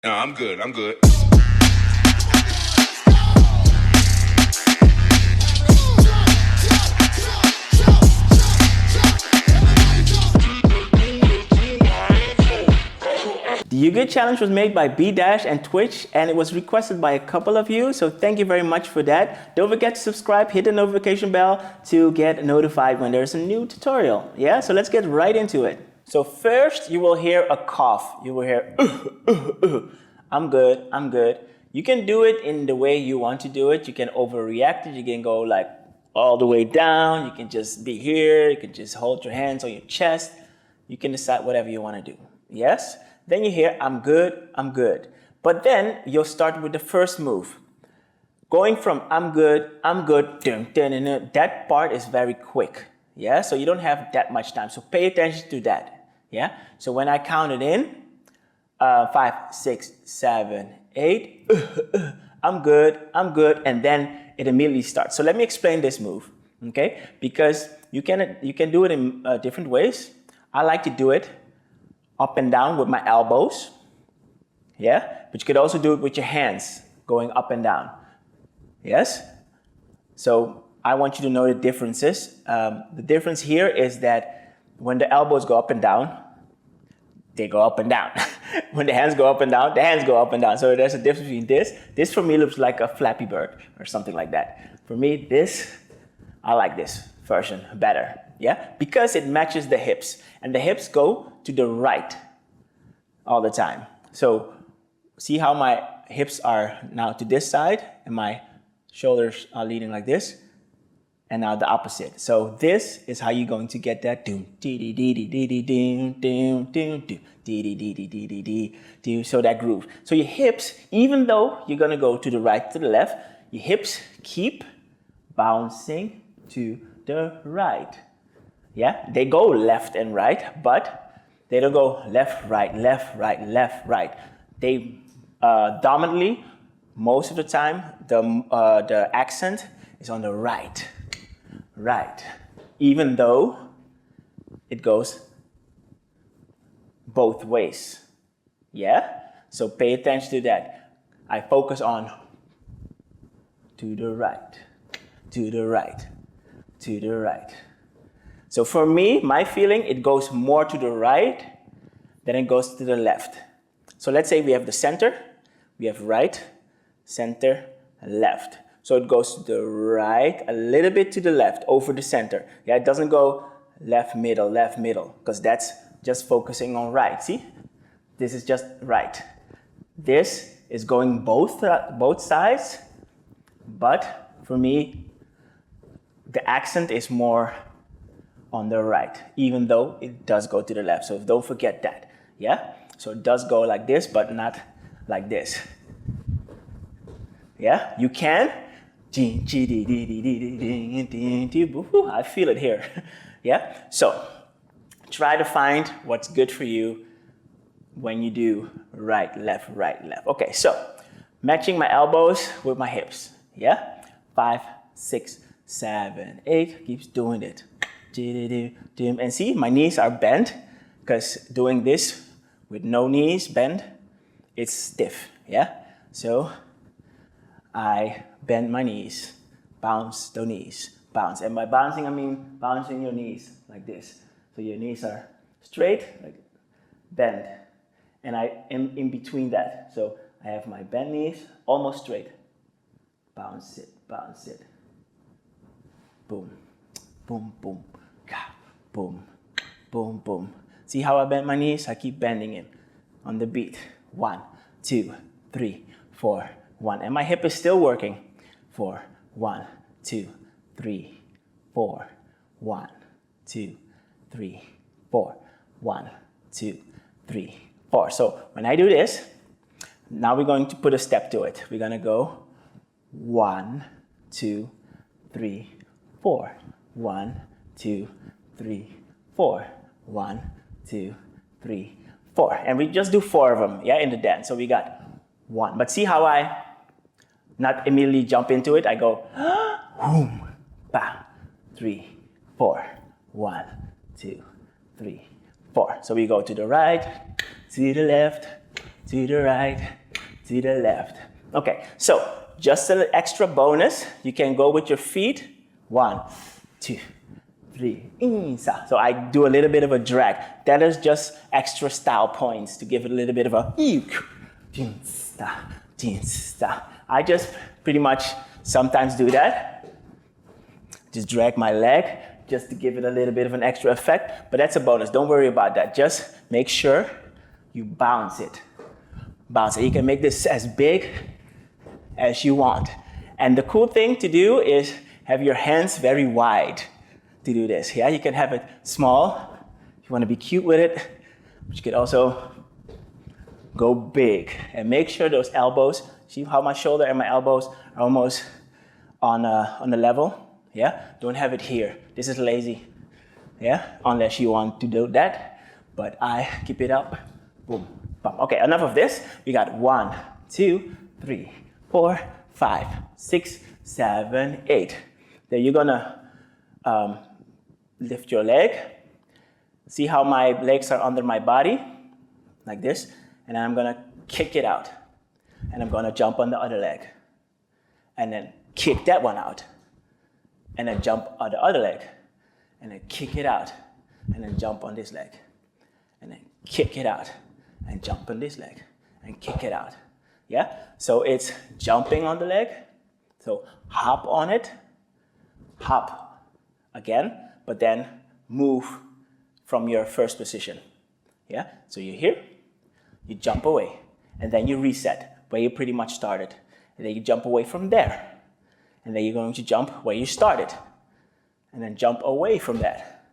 No, I'm good. I'm good. The You Good Challenge was made by Bdash and Twitch, and it was requested by a couple of you, so thank you very much for that. Don't forget to subscribe, hit the notification bell to get notified when there's a new tutorial. Yeah, so let's get right into it. So first, you will hear a cough. You will hear, I'm good, I'm good. You can do it in the way you want to do it. You can overreact it. You can go like all the way down. You can just be here. You can just hold your hands on your chest. You can decide whatever you want to do. Yes? Then you hear, I'm good, I'm good. But then you'll start with the first move. Going from I'm good, that part is very quick. Yeah, so you don't have that much time. So pay attention to that. Yeah, so when I count it in, 5, 6, 7, 8, I'm good, and then it immediately starts. So let me explain this move, okay? Because you can do it in different ways. I like to do it up and down with my elbows, yeah? But you could also do it with your hands, going up and down, yes? So I want you to know the differences. The difference here is that when the elbows go up and down, they go up and down. When the hands go up and down, the hands go up and down. So there's a difference between this. This for me looks like a Flappy Bird or something like that. For me, I like this version better, yeah? Because it matches the hips, and the hips go to the right all the time. So see how my hips are now to this side, and my shoulders are leaning like this, and now the opposite. So this is how you're going to get that doom dee dee dee dee dee dee doom doom doom doom dee dee dee dee dee dee dee. So that groove. So your hips, even though you're gonna go to the right, to the left, your hips keep bouncing to the right. Yeah, they go left and right, but they don't go left, right, left, right, left, right. They dominantly, most of the time, the accent is on the right, right, even though it goes both ways. Yeah, so pay attention to that. I focus on to the right, to the right, to the right. So for me, my feeling, it goes more to the right than it goes to the left. So let's say we have the center, we have right, center, left. So it goes to the right, a little bit to the left, over the center. Yeah, it doesn't go left, middle, because that's just focusing on right. See? This is just right. This is going both sides, but for me, the accent is more on the right, even though it does go to the left. So don't forget that, yeah? So it does go like this, but not like this. Yeah, you can. I feel it here, yeah? So try to find what's good for you when you do right, left, right, left. Okay, so matching my elbows with my hips, yeah? 5, 6, 7, 8, keeps doing it. And see, my knees are bent, because doing this with no knees bent, it's stiff, yeah? So I bend my knees, bounce the knees, bounce. And by bouncing, I mean bouncing your knees like this. So your knees are straight, like bend. And I am in between that. So I have my bent knees almost straight. Bounce it, boom, boom, boom. Boom, boom, boom. See how I bend my knees? I keep bending it on the beat. 1, 2, 3, 4, 1. And my hip is still working. 4, 1, 2, 3, 4, 1, 2, 3, 4, 1, 2, 3, 4. So when I do this, now we're going to put a step to it. We're gonna go 1, 2, 3, 4. 1, 2, 3, 4. 1, 2, 3, 4. And we just do 4 of them, yeah, in the dance. So we got 1. But see how I not immediately jump into it? I go, boom, bam, 3, 4. 1, 2, 3, 4. So we go to the right, to the left, to the right, to the left. Okay, so just an extra bonus, you can go with your feet. 1, 2, 3, insa. So I do a little bit of a drag. That is just extra style points to give it a little bit of a I just pretty much sometimes do that. Just drag my leg just to give it a little bit of an extra effect, but that's a bonus. Don't worry about that. Just make sure you bounce it. Bounce it. You can make this as big as you want. And the cool thing to do is have your hands very wide to do this. Yeah, you can have it small if you want to be cute with it, but you could also go big. And make sure those elbows, see how my shoulder and my elbows are almost on the level. Yeah, don't have it here. This is lazy. Yeah, unless you want to do that. But I keep it up. Boom, bum. Okay, enough of this. We got 1, 2, 3, 4, 5, 6, 7, 8. Then you're gonna lift your leg. See how my legs are under my body, like this. And I'm gonna kick it out. And I'm gonna jump on the other leg. And then kick that one out. And then jump on the other leg. And then kick it out. And then jump on this leg. And then kick it out. And jump on this leg. And kick it out. Yeah? So it's jumping on the leg. So hop on it. Hop again. But then move from your first position. Yeah? So you're here. You jump away. And then you reset where you pretty much started. And then you jump away from there. And then you're going to jump where you started. And then jump away from that.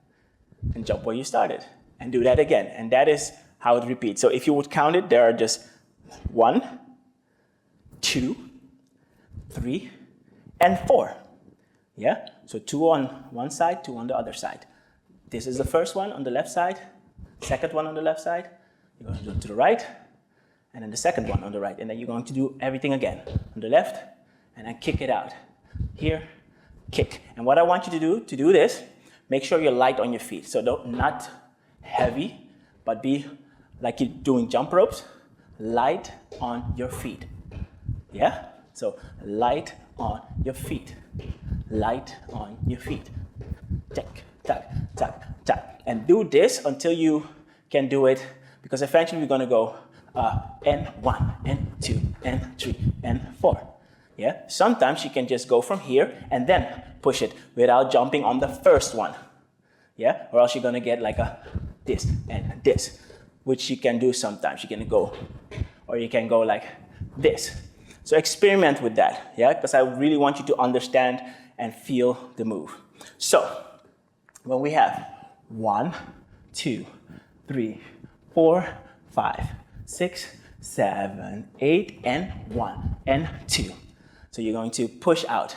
And jump where you started. And do that again. And that is how it repeats. So if you would count it, there are just 1, 2, 3, and 4. Yeah? So 2 on one side, 2 on the other side. This is the first one on the left side. Second one on the left side. You're going to do it to the right. And then the second one on the right. And then you're going to do everything again. On the left. And then kick it out. Here, kick. And what I want you to do this, make sure you're light on your feet. So not heavy, but be like you're doing jump ropes, light on your feet. Yeah? So light on your feet. Light on your feet. Tack, tack, tack, tack. And do this until you can do it, because eventually we're going to go N1, N2, N3, N4. Yeah? Sometimes you can just go from here and then push it without jumping on the first one. Yeah? Or else you're going to get like this and this, which you can do sometimes. You can go, or you can go like this. So experiment with that, yeah? Because I really want you to understand and feel the move. So when we have 1, 2, 3, 4, 5, 6, 7, 8, and 1, and 2. So you're going to push out,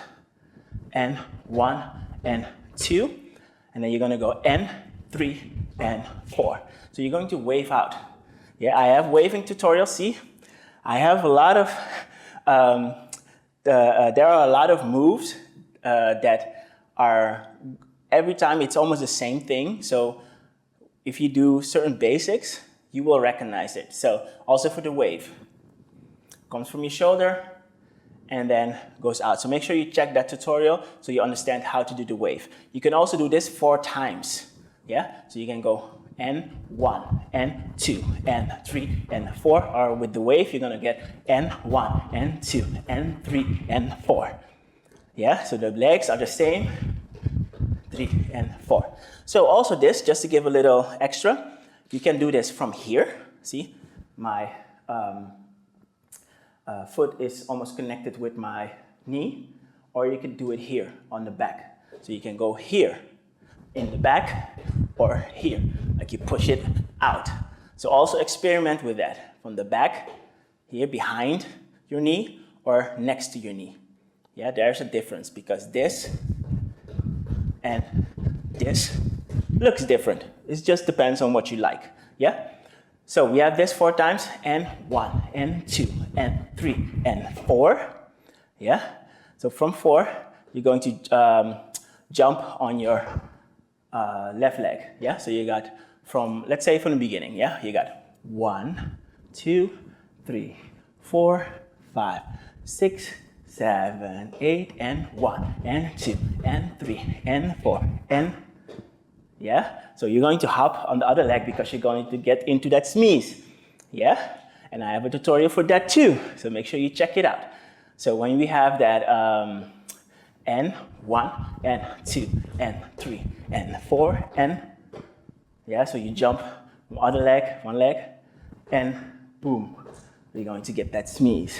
and 1, and 2, and then you're going to go N, 3, and 4. So you're going to wave out. Yeah, I have waving tutorials. See, I have a lot of, there are a lot of moves that are, every time it's almost the same thing. So if you do certain basics, you will recognize it. So also for the wave, comes from your shoulder, and then goes out. So make sure you check that tutorial so you understand how to do the wave. You can also do this 4 times. Yeah? So you can go N1, N2, N3, N4. Or with the wave, you're going to get N1, N2, N3, N4. Yeah? So the legs are the same. 3 and 4. So also this, just to give a little extra, you can do this from here. See? My foot is almost connected with my knee, or you can do it here on the back. So you can go here in the back or here, like you push it out. So also experiment with that from the back, here behind your knee or next to your knee. Yeah, there's a difference because this and this looks different. It just depends on what you like. Yeah? So we have this 4 times, and 1, and 2, and 3, and 4. Yeah? So from 4, you're going to jump on your left leg. Yeah? So you got from, let's say from the beginning. Yeah? You got 1, 2, 3, 4, 5, 6, 7, 8, and 1, and 2, and 3, and 4, and yeah? So you're going to hop on the other leg because you're going to get into that sneeze. Yeah? And I have a tutorial for that too. So make sure you check it out. So when we have that and 1, and 2, and 3, and 4, and yeah, so you jump from other leg, one leg, and boom, you're going to get that sneeze.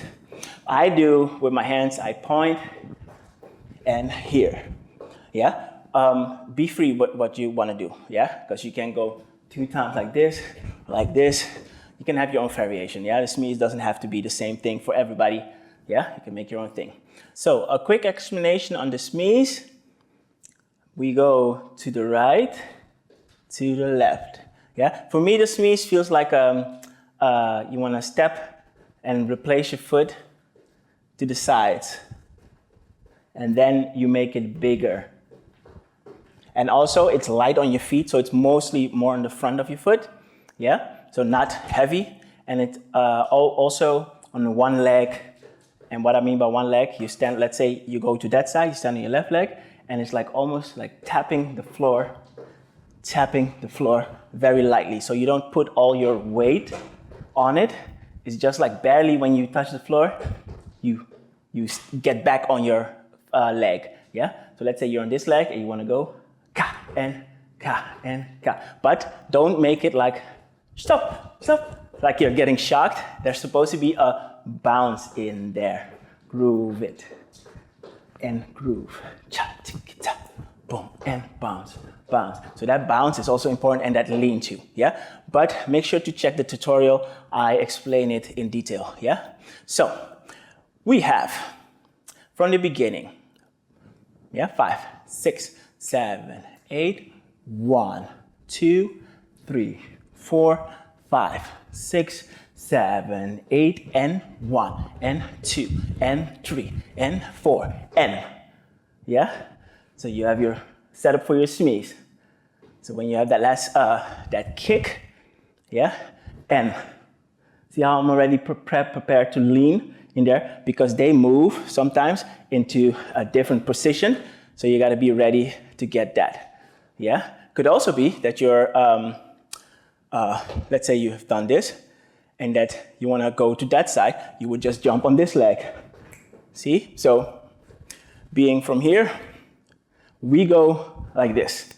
I do with my hands, I point and here. Yeah? Be free with what you want to do, yeah? Because you can go 2 times like this. You can have your own variation, yeah? The sneeze doesn't have to be the same thing for everybody, yeah? You can make your own thing. So a quick explanation on the sneeze. We go to the right, to the left, yeah? For me, the sneeze feels like you want to step and replace your foot to the sides. And then you make it bigger. And also, it's light on your feet, so it's mostly more on the front of your foot, yeah? So not heavy, and it's also on one leg. And what I mean by one leg, you stand, let's say you go to that side, you stand on your left leg, and it's like almost like tapping the floor very lightly. So you don't put all your weight on it. It's just like barely when you touch the floor, you get back on your leg, yeah? So let's say you're on this leg and you want to go ka and ka and ka. But don't make it like stop, like you're getting shocked. There's supposed to be a bounce in there. Groove it and groove. Cha, tick, ta, boom, and bounce, bounce. So that bounce is also important, and that lean too, yeah? But make sure to check the tutorial. I explain it in detail, yeah? So we have from the beginning, yeah, 5, 6, 7, 8, 1, 2, 3, 4, 5, 6, 7, 8, and 1, and 2, and 3, and 4, and yeah? So you have your setup for your sneeze. So when you have that last, that kick, yeah? And see how I'm already prepared to lean in there, because they move sometimes into a different position. So you gotta be ready to get that, yeah? Could also be that you're, let's say you have done this, and that you wanna go to that side, you would just jump on this leg. See? So, being from here, we go like this,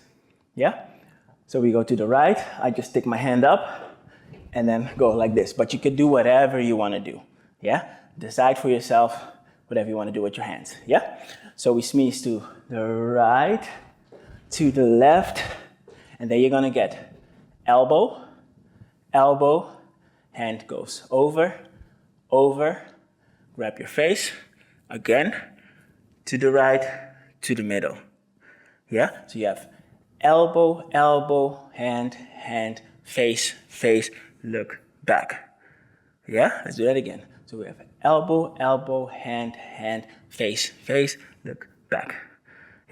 yeah? So we go to the right, I just stick my hand up, and then go like this. But you could do whatever you wanna do, yeah? Decide for yourself whatever you wanna do with your hands, yeah? So we sneeze to the right, to the left, and then you're gonna get elbow, elbow, hand goes over, over, grab your face, again, to the right, to the middle. Yeah? So you have elbow, elbow, hand, hand, face, face, look back. Yeah? Let's do that again. So we have elbow, elbow, hand, hand, face, face, look back.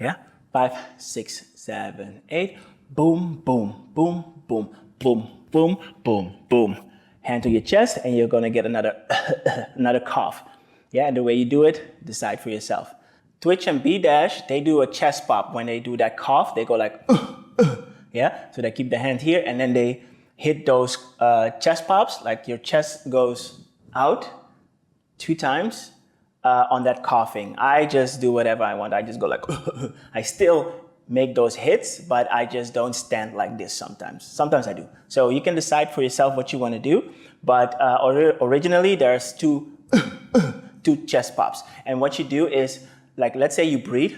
Yeah? 5, 6, 7, 8. Boom, boom, boom, boom, boom, boom, boom, boom. Hand to your chest, and you're gonna get another another cough. Yeah, and the way you do it, decide for yourself. Twitch and Bdash, they do a chest pop. When they do that cough, they go like, yeah? So they keep the hand here, and then they hit those chest pops, like your chest goes out 2 times on that coughing. I just do whatever I want. I just go like, I still make those hits, but I just don't stand like this sometimes. Sometimes I do. So you can decide for yourself what you want to do, but originally there's two chest pops. And what you do is, like, let's say you breathe,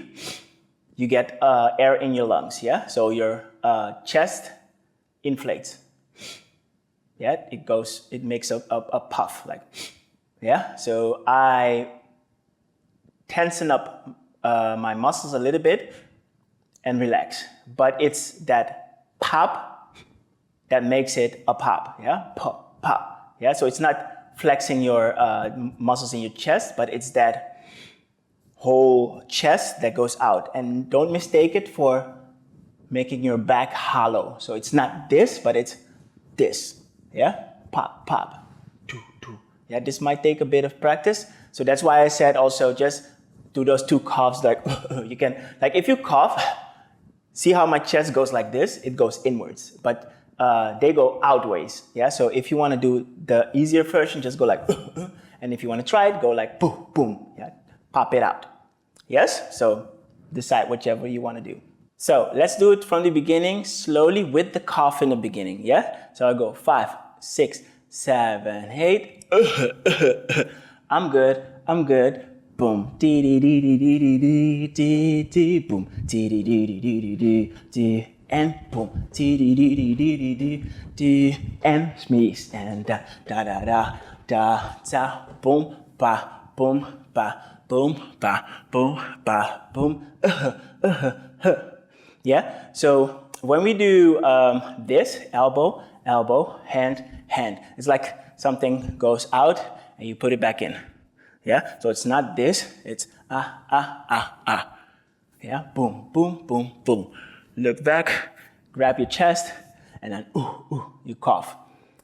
you get air in your lungs, yeah? So your chest inflates. Yeah, it makes a puff, like, yeah? So I tensen up my muscles a little bit and relax. But it's that pop that makes it a pop, yeah? Pop, pop, yeah? So it's not flexing your muscles in your chest, but it's that whole chest that goes out. And don't mistake it for making your back hollow. So it's not this, but it's this, yeah? Pop, pop, two, two, Yeah, this might take a bit of practice. So that's why I said also just do those 2 coughs like you can, like if you cough, see how my chest goes like this? It goes inwards, but they go outways. Yeah, so if you want to do the easier version, just go like and if you want to try it, go like boom, boom. Yeah, pop it out. Yes, so decide whichever you want to do. So let's do it from the beginning, slowly with the cough in the beginning. Yeah, so I'll go 5, 6, 7, 8. I'm good. I'm good. Boom. Dee dee dee dee dee dee dee dee dee. Boom. Dee dee dee dee dee dee dee dee. And boom. Dee dee dee dee dee dee dee dee. And sneeze and da da da da da da. Boom ba boom ba boom ba boom ba boom. Yeah. So when we do this, elbow, elbow, hand, hand. It's like something goes out and you put it back in. Yeah, so it's not this, it's ah, ah, ah, ah. Yeah, boom, boom, boom, boom. Look back, grab your chest, and then ooh, ooh, you cough.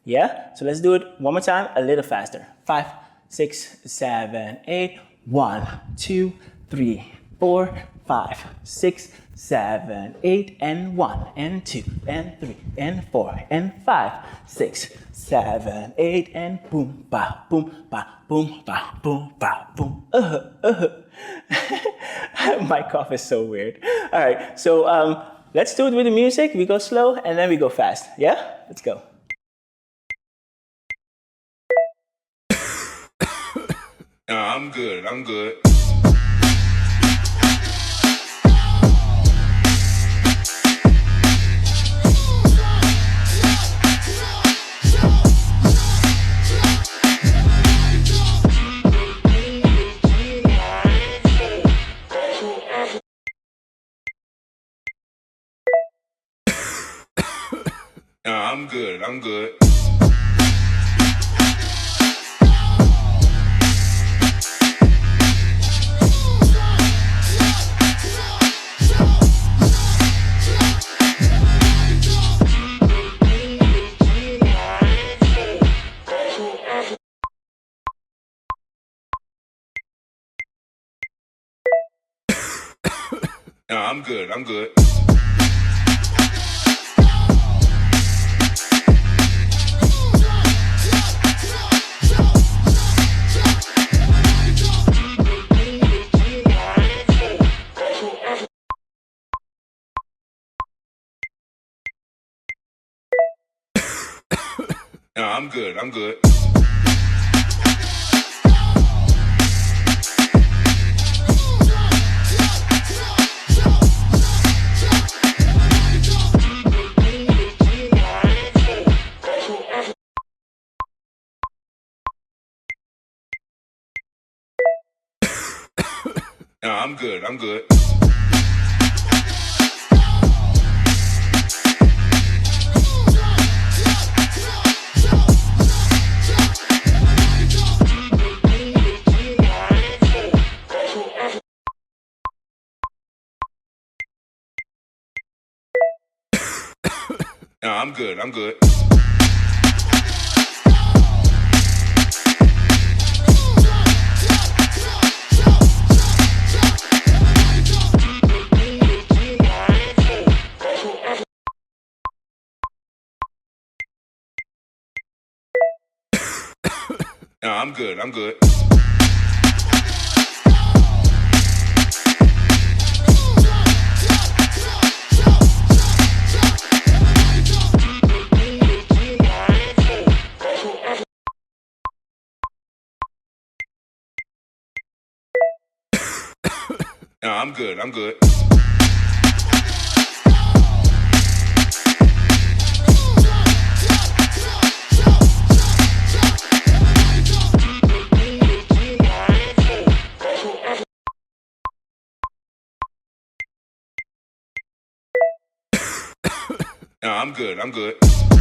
Yeah, so let's do it one more time, a little faster. 5, 6, 7, 8. 1, 2, 3, 4, 5, 6, 7, 8, and 1, and 2, and 3, and 4, and 5, 6, 7, 8, and boom, ba, boom, ba, boom, ba, boom, ba, boom. My cough is so weird. All right, so let's do it with the music. We go slow, and then we go fast. Yeah? Let's go. I'm good. I'm good. I'm good. I'm good. I'm good. I'm good. I'm good. I'm good. I'm good. I'm good. I'm good. I'm good. I'm good. I'm good. I'm good. I'm good. I'm good. I'm good.